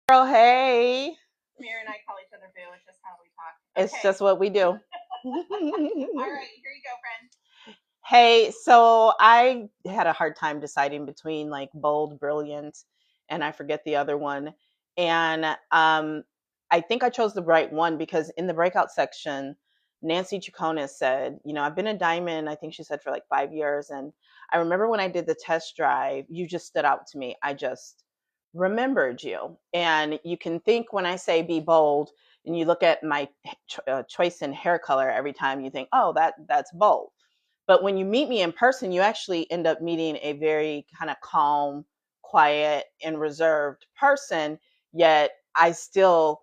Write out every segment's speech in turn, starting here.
Girl, hey. Tamira and I call each other boo. It's just how we talk. It's Okay. just what we do. All right, here you go, friend. Hey, so I had a hard time deciding between like bold, brilliant, and I forget the other one. And I think I chose the right one because in the breakout section, Nancy Chaconis said, I've been a diamond, I think she said for like 5 years. And I remember when I did the test drive, you just stood out to me. I just remembered you. And you can think when I say be bold, and you look at my choice in hair color every time, you think, oh, that's bold. But when you meet me in person, you actually end up meeting a very kind of calm, quiet, and reserved person. Yet I still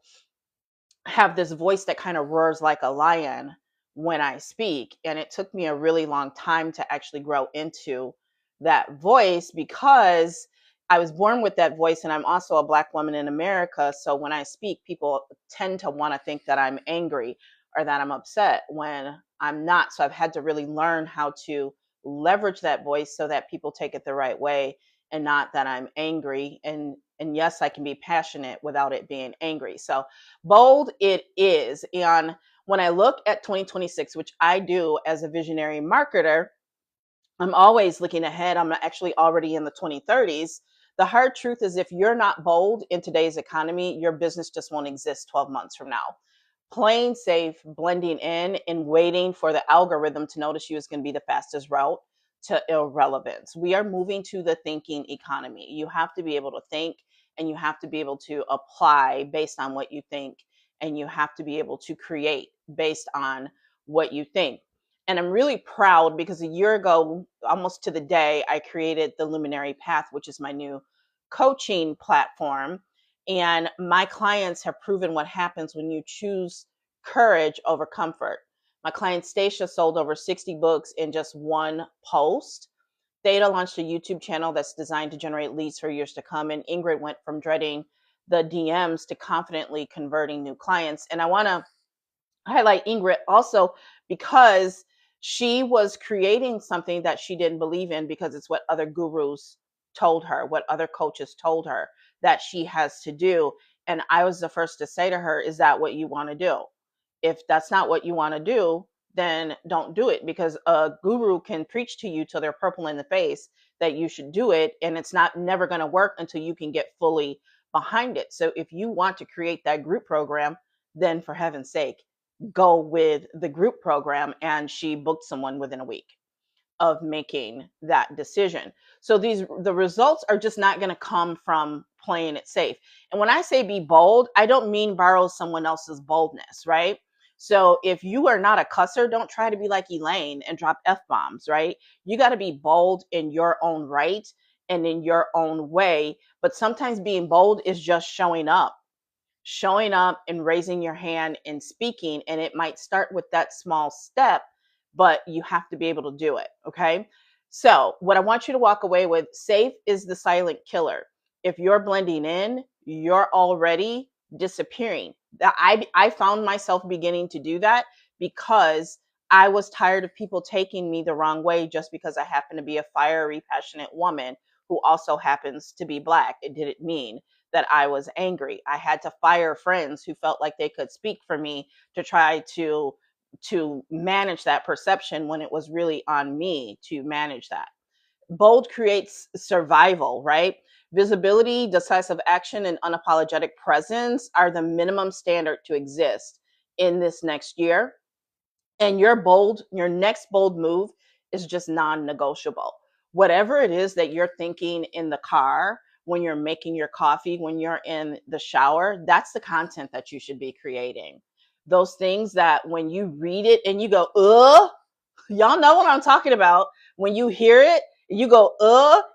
have this voice that kind of roars like a lion when I speak. And it took me a really long time to actually grow into that voice because I was born with that voice. And I'm also a Black woman in America. So when I speak, people tend to want to think that I'm angry or that I'm upset when I'm not. So I've had to really learn how to leverage that voice so that people take it the right way and not that I'm angry. And yes, I can be passionate without it being angry. So bold it is. And when I look at 2026, which I do as a visionary marketer, I'm always looking ahead. I'm actually already in the 2030s. The hard truth is if you're not bold in today's economy, your business just won't exist 12 months from now. Playing safe, blending in, and waiting for the algorithm to notice you is going to be the fastest route to irrelevance. We are moving to the thinking economy. You have to be able to think and you have to be able to apply based on what you think, and you have to be able to create based on what you think. And I'm really proud because a year ago, almost to the day, I created the Luminary Path, which is my new coaching platform. And my clients have proven what happens when you choose courage over comfort. My client Stacia sold over 60 books in just one post. Theta launched a YouTube channel that's designed to generate leads for years to come. And Ingrid went from dreading the DMs to confidently converting new clients. And I want to highlight Ingrid also because she was creating something that she didn't believe in because it's what other gurus told her, what other coaches told her that she has to do. And I was the first to say to her, is that what you want to do? If that's not what you want to do, then don't do it, because a guru can preach to you till they're purple in the face that you should do it. And it's not never going to work until you can get fully behind it. So if you want to create that group program, then for heaven's sake, go with the group program. And she booked someone within a week of making that decision. So the results are just not going to come from playing it safe. And when I say be bold, I don't mean borrow someone else's boldness, right? So if you are not a cusser, don't try to be like Elaine and drop F-bombs, right? You got to be bold in your own right and in your own way. But sometimes being bold is just showing up and raising your hand and speaking. And it might start with that small step, but you have to be able to do it. Okay. So, what I want you to walk away with: safe is the silent killer. If you're blending in, you're already disappearing. I found myself beginning to do that because I was tired of people taking me the wrong way just because I happen to be a fiery, passionate woman who also happens to be Black. It didn't mean that I was angry. I had to fire friends who felt like they could speak for me to try to manage that perception when it was really on me to manage that. Bold creates survival, right? Visibility, decisive action, and unapologetic presence are the minimum standard to exist in this next year. And your next bold move is just non-negotiable. Whatever it is that you're thinking in the car, when you're making your coffee, when you're in the shower, that's the content that you should be creating. Those things that when you read it and you go, y'all know what I'm talking about. When you hear it, you go,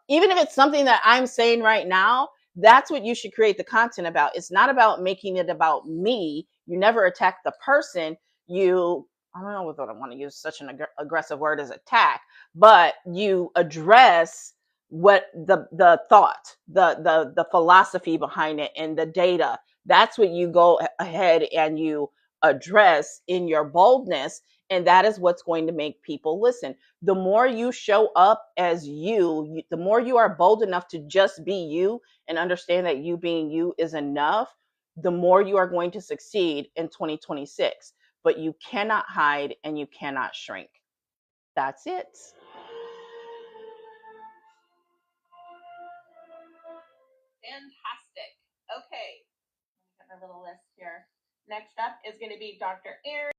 even if it's something that I'm saying right now, that's what you should create the content about. It's not about making it about me. You never attack the person. I don't know what I want to use such an aggressive word as attack, but you address what the thought, the philosophy behind it and the data. That's what you go ahead and you address in your boldness. And that is what's going to make people listen. The more you show up as you, the more you are bold enough to just be you and understand that you being you is enough, the more you are going to succeed in 2026. But you cannot hide and you cannot shrink. That's it. Fantastic. Okay. Let me get my little list here. Next up is going to be Dr. Erin.